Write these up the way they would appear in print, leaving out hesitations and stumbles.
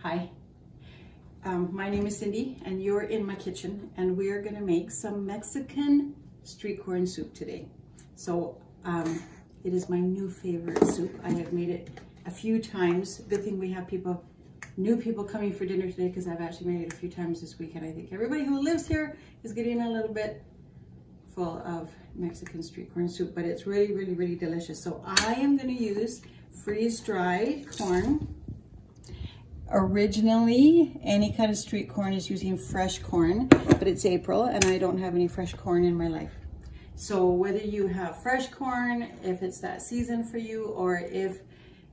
Hi, my name is Cindy and you're in my kitchen and we're gonna make some Mexican street corn soup today. So it is my new favorite soup. I have made it a few times. Good thing we have new people coming for dinner today because I've actually made it a few times this weekend. I think everybody who lives here is getting a little bit full of Mexican street corn soup, but it's really, really, really delicious. So I am gonna use freeze-dried corn. Originally, any kind of street corn is using fresh corn, but it's April and I don't have any fresh corn in my life. So whether you have fresh corn, if it's that season for you, or if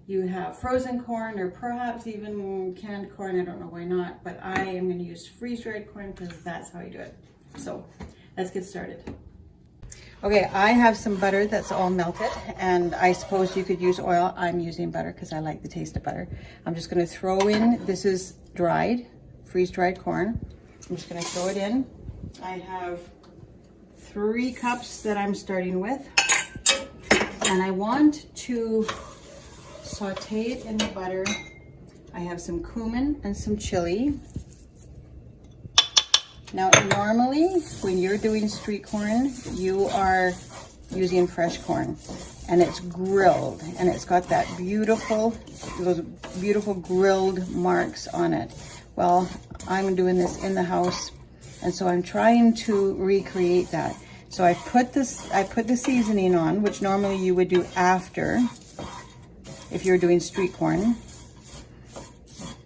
you have frozen corn or perhaps even canned corn, I don't know why not, but I am going to use freeze-dried corn because that's how I do it. So let's get started. Okay, I have some butter that's all melted, and I suppose you could use oil. I'm using butter because I like the taste of butter. I'm just going to throw in, this is dried, freeze-dried corn. I'm just going to throw it in. I have 3 cups that I'm starting with, and I want to saute it in the butter. I have some cumin and some chili. Now, normally, when you're doing street corn, you are using fresh corn, and it's grilled, and it's got that those beautiful grilled marks on it. Well, I'm doing this in the house, and so I'm trying to recreate that. So I put the seasoning on, which normally you would do after, if you're doing street corn.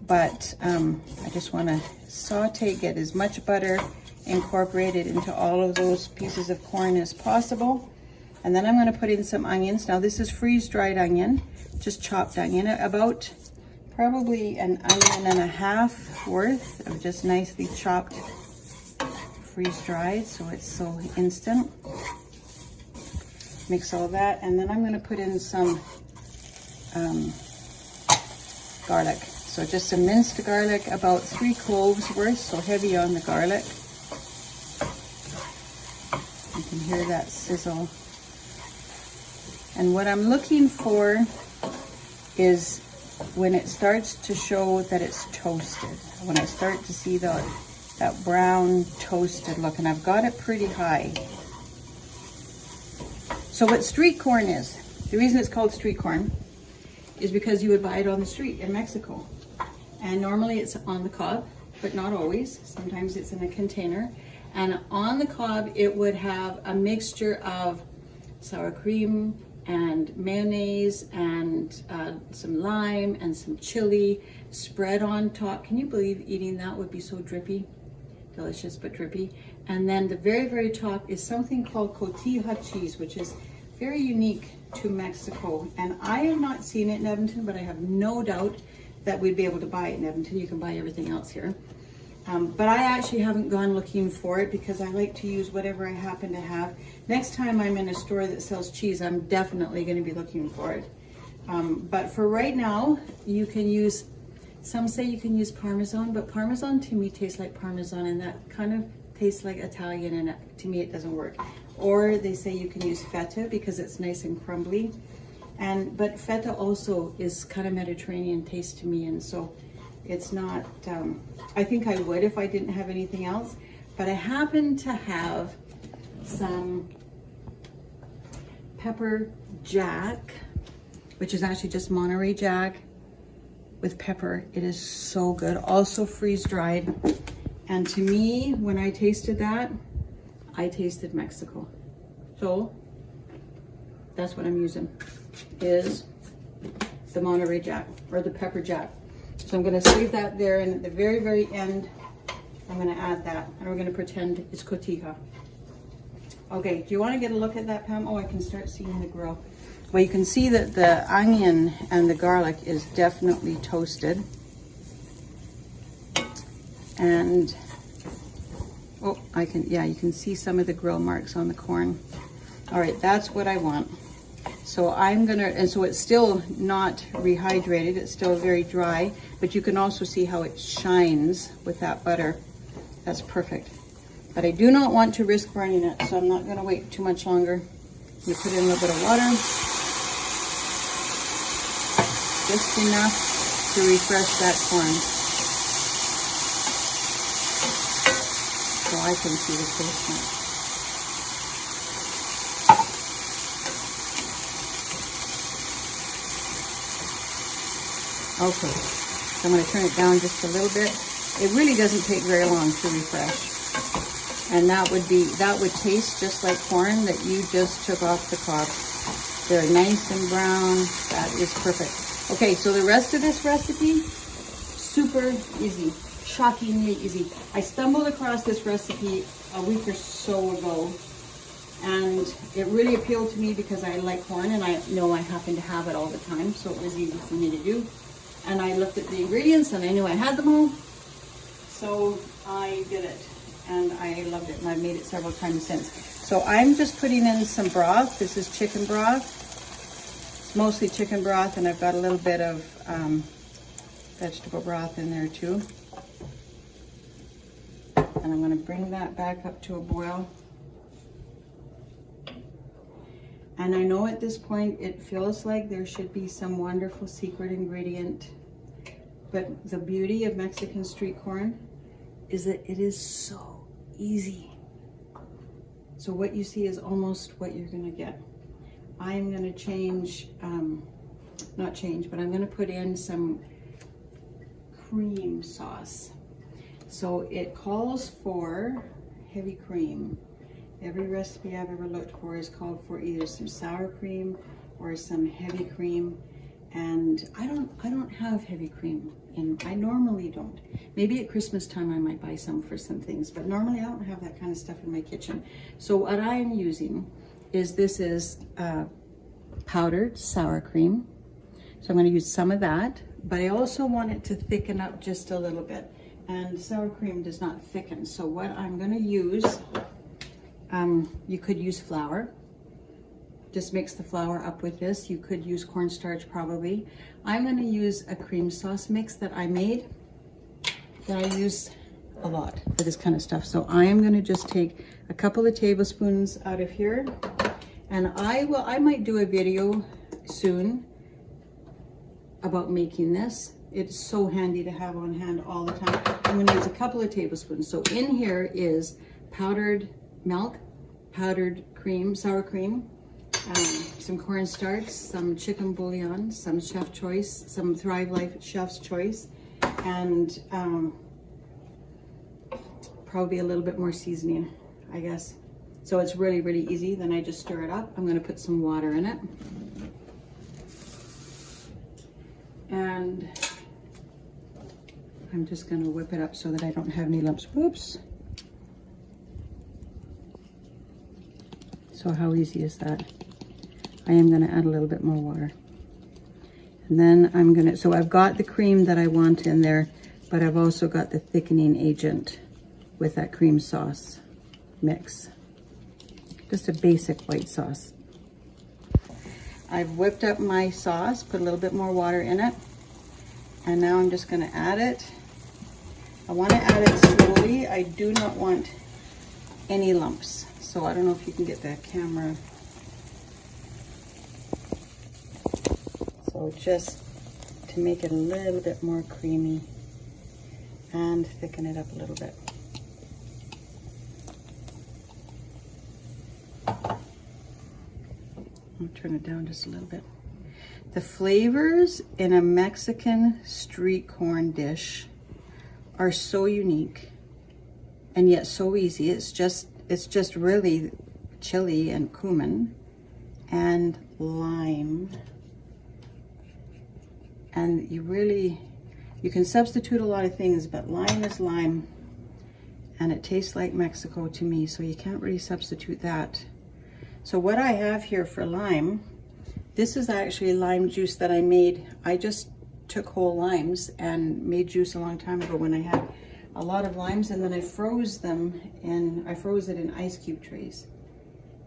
But I just want to saute, get as much butter incorporated into all of those pieces of corn as possible. And then I'm going to put in some onions. Now this is freeze-dried onion, just chopped onion, about probably an onion and a half worth of just nicely chopped freeze-dried, so it's so instant. Mix all that, and then I'm going to put in some garlic. So just some minced garlic, about 3 cloves worth, so heavy on the garlic. You can hear that sizzle. And what I'm looking for is when it starts to show that it's toasted. When I start to see that brown toasted look, and I've got it pretty high. So what street corn is, the reason it's called street corn is because you would buy it on the street in Mexico. And normally it's on the cob, but not always. Sometimes it's in a container. And on the cob, it would have a mixture of sour cream and mayonnaise and some lime and some chili spread on top. Can you believe eating that would be so drippy? Delicious, but drippy. And then the very, very top is something called cotija cheese, which is very unique to Mexico. And I have not seen it in Edmonton, but I have no doubt that we'd be able to buy it in Edmonton. You can buy everything else here. But I actually haven't gone looking for it because I like to use whatever I happen to have. Next time I'm in a store that sells cheese, I'm definitely going to be looking for it. But for right now, you can use, some say you can use Parmesan, but Parmesan to me tastes like Parmesan, and that kind of tastes like Italian, and to me it doesn't work. Or they say you can use feta because it's nice and crumbly. But feta also is kind of Mediterranean taste to me, and so it's not, I think I would if I didn't have anything else, but I happen to have some pepper jack, which is actually just Monterey Jack with pepper. It is so good, also freeze-dried, and to me, when I tasted that, I tasted Mexico. So that's what I'm using, is the Monterey Jack, or the pepper jack. So I'm going to save that there, and at the very, very end, I'm going to add that, and we're going to pretend it's cotija. Okay, do you want to get a look at that, Pam? Oh, I can start seeing the grill. Well, you can see that the onion and the garlic is definitely toasted. And, oh, you can see some of the grill marks on the corn. All right, that's what I want. So and so it's still not rehydrated, it's still very dry, but you can also see how it shines with that butter. That's perfect. But I do not want to risk burning it, so I'm not gonna wait too much longer. You put in a little bit of water, just enough to refresh that corn. I can see the taste now. Okay, so I'm going to turn it down just a little bit. It really doesn't take very long to refresh. And that would taste just like corn that you just took off the cob. They're nice and brown. That is perfect. Okay, so the rest of this recipe, super easy, shockingly easy. I stumbled across this recipe a week or so ago, and it really appealed to me because I like corn and I know I happen to have it all the time, so it was easy for me to do. And I looked at the ingredients and I knew I had them all, so I did it. And I loved it, and I've made it several times since. So I'm just putting in some broth. This is chicken broth. It's mostly chicken broth, and I've got a little bit of vegetable broth in there too. And I'm going to bring that back up to a boil. And I know at this point it feels like there should be some wonderful secret ingredient, but the beauty of Mexican street corn is that it is so easy. So what you see is almost what you're going to get. I'm going to change, not change, but I'm going to put in some cream sauce. So it calls for heavy cream. Every recipe I've ever looked for is called for either some sour cream or some heavy cream. And I don't have heavy cream, and I normally don't. Maybe at Christmas time I might buy some for some things, but normally I don't have that kind of stuff in my kitchen. So what I am using is, this is powdered sour cream. So I'm going to use some of that, but I also want it to thicken up just a little bit. And sour cream does not thicken. So what I'm going to use, you could use flour. Just mix the flour up with this. You could use cornstarch probably. I'm going to use a cream sauce mix that I made, that I use a lot for this kind of stuff. So I am going to just take a couple of tablespoons out of here, and I might do a video soon about making this. It's so handy to have on hand all the time. I'm going to use a couple of tablespoons. So in here is powdered milk, powdered cream, sour cream, some cornstarch, some chicken bouillon, some Chef Choice, some Thrive Life Chef's Choice, and probably a little bit more seasoning, I guess. So it's really, really easy. Then I just stir it up. I'm going to put some water in it. And I'm just going to whip it up so that I don't have any lumps. Whoops. So how easy is that? I am going to add a little bit more water. And then I'm going to, so I've got the cream that I want in there, but I've also got the thickening agent with that cream sauce mix. Just a basic white sauce. I've whipped up my sauce, put a little bit more water in it, and now I'm just going to add it. I want to add it slowly. I do not want any lumps. So I don't know if you can get that camera. So just to make it a little bit more creamy and thicken it up a little bit. I'll turn it down just a little bit. The flavors in a Mexican street corn dish are so unique and yet so easy. It's just really chili and cumin and lime. And you can substitute a lot of things, but lime is lime, and it tastes like Mexico to me, so you can't really substitute that. So what I have here for lime, this is actually lime juice that I made. I just took whole limes and made juice a long time ago when I had a lot of limes, and then I froze them, and I froze it in ice cube trays.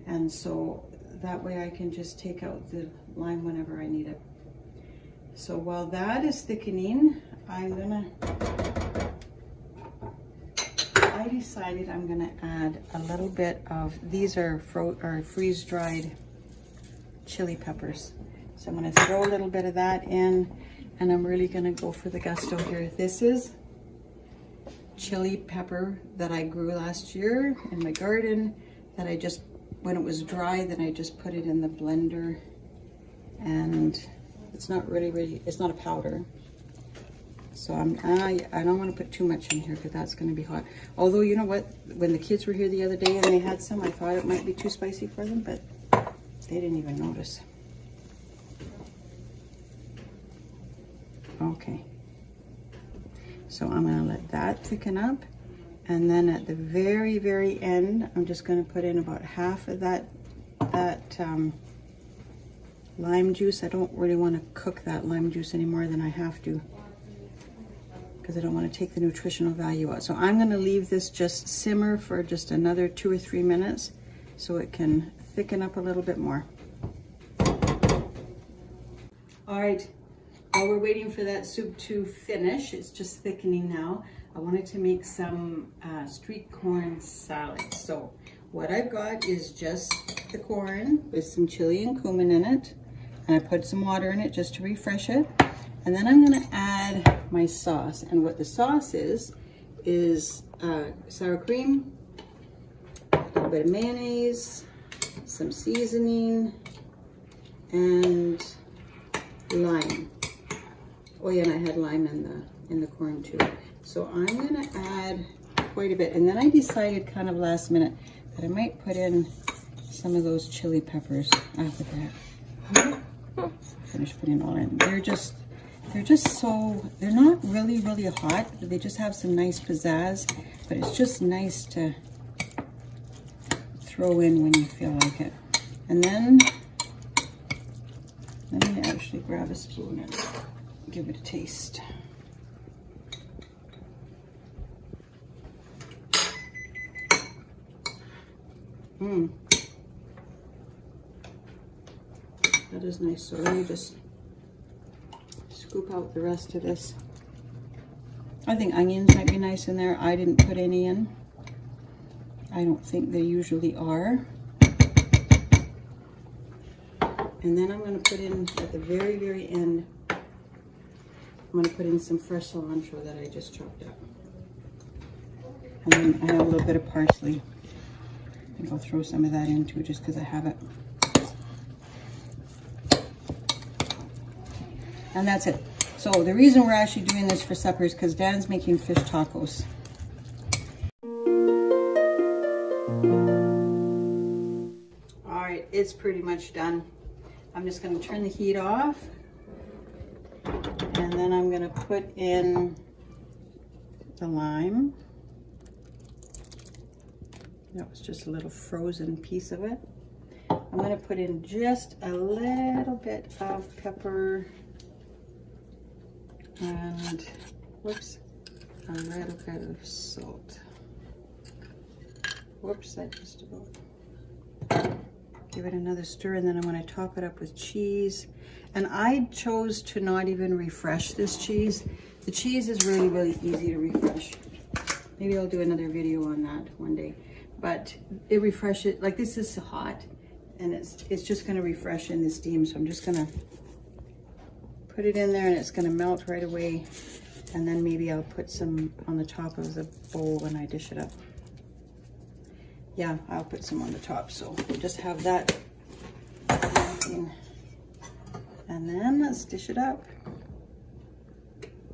And so that way I can just take out the lime whenever I need it. So while that is thickening, I decided I'm gonna add a little bit of, these are freeze-dried chili peppers. So I'm gonna throw a little bit of that in, and I'm really gonna go for the gusto here. This is chili pepper that I grew last year in my garden that I just, when it was dry, then I just put it in the blender, and it's not really, it's not a powder. So I don't want to put too much in here because that's going to be hot. Although, you know what, when the kids were here the other day and they had some, I thought it might be too spicy for them, but they didn't even notice. Okay. So I'm going to let that thicken up. And then at the very, very end, I'm just going to put in about half of that lime juice. I don't really want to cook that lime juice any more than I have to, because I don't want to take the nutritional value out. So I'm going to leave this just simmer for just another 2 or 3 minutes so it can thicken up a little bit more. All right, while we're waiting for that soup to finish, it's just thickening now. I wanted to make some street corn salad. So what I've got is just the corn with some chili and cumin in it. And I put some water in it just to refresh it. And then I'm gonna add my sauce. And what the sauce is sour cream, a little bit of mayonnaise, some seasoning, and lime. Oh yeah, and I had lime in the corn too. So I'm gonna add quite a bit. And then I decided kind of last minute that I might put in some of those chili peppers after that. Finish putting it all in. They're just so, they're not really hot. They just have some nice pizzazz, but it's just nice to throw in when you feel like it. And then let me actually grab a spoon and give it a taste. That is nice. So let me just scoop out the rest of this. I think onions might be nice in there. I didn't put any in. I don't think they usually are. And then I'm going to put in at the very, very end, I'm going to put in some fresh cilantro that I just chopped up. And then I have a little bit of parsley. I think I'll throw some of that in too, just because I have it. And that's it. So the reason we're actually doing this for supper is because Dan's making fish tacos. All right, it's pretty much done. I'm just going to turn the heat off. And then I'm going to put in the lime. That was just a little frozen piece of it. I'm going to put in just a little bit of pepper. And whoops, a little bit of salt. Whoops, I just about give it another stir, and then I'm going to top it up with cheese. And I chose to not even refresh this cheese. The cheese is really, really easy to refresh. Maybe I'll do another video on that one day. But it refreshes, like this is hot, and it's just going to refresh in the steam. So I'm just going to put it in there, and it's going to melt right away. And then maybe I'll put some on the top of the bowl when I dish it up. Yeah, I'll put some on the top. So we'll just have that. And then let's dish it up.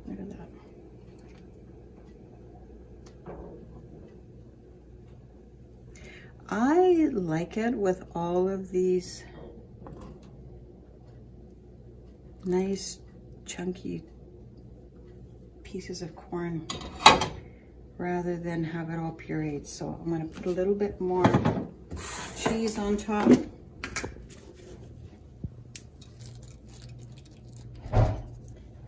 Look at that. I like it with all of these nice chunky pieces of corn rather than have it all pureed. So I'm going to put a little bit more cheese on top.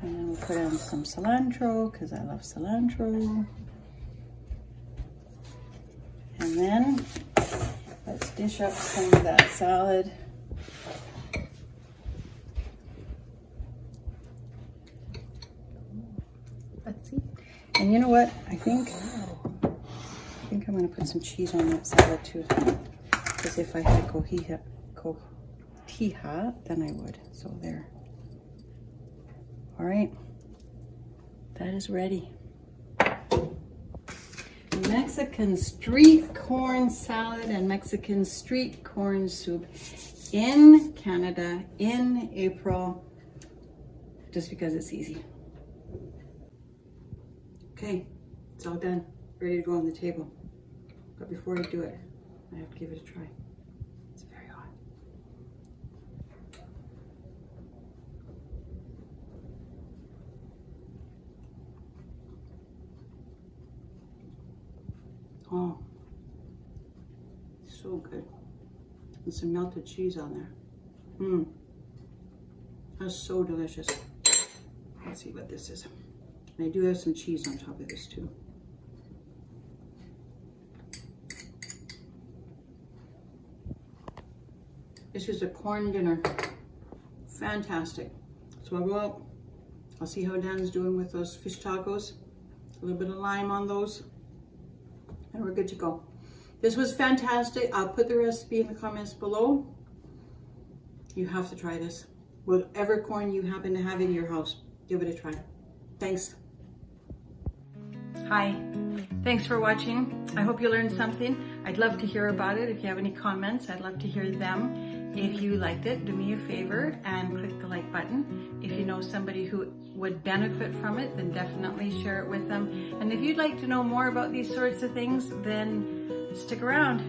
And then we'll put in some cilantro because I love cilantro. And then let's dish up some of that salad. Let's see. And you know what? I think I'm going to put some cheese on that salad too. Because if I had cotija, then I would. So there. All right. That is ready. Mexican street corn salad and Mexican street corn soup in Canada in April, just because it's easy. Okay, it's all done, ready to go on the table. But before I do it, I have to give it a try. It's very hot. Oh, so good. And some melted cheese on there. Mmm. That's so delicious. Let's see what this is. And I do have some cheese on top of this too. This is a corn dinner. Fantastic. So I'll go out. I'll see how Dan's doing with those fish tacos. A little bit of lime on those. And we're good to go. This was fantastic. I'll put the recipe in the comments below. You have to try this. Whatever corn you happen to have in your house, give it a try. Thanks. Hi. Thanks for watching. I hope you learned something. I'd love to hear about it. If you have any comments, I'd love to hear them. If you liked it, do me a favor and click the like button. If you know somebody who would benefit from it, then definitely share it with them. And if you'd like to know more about these sorts of things, then stick around.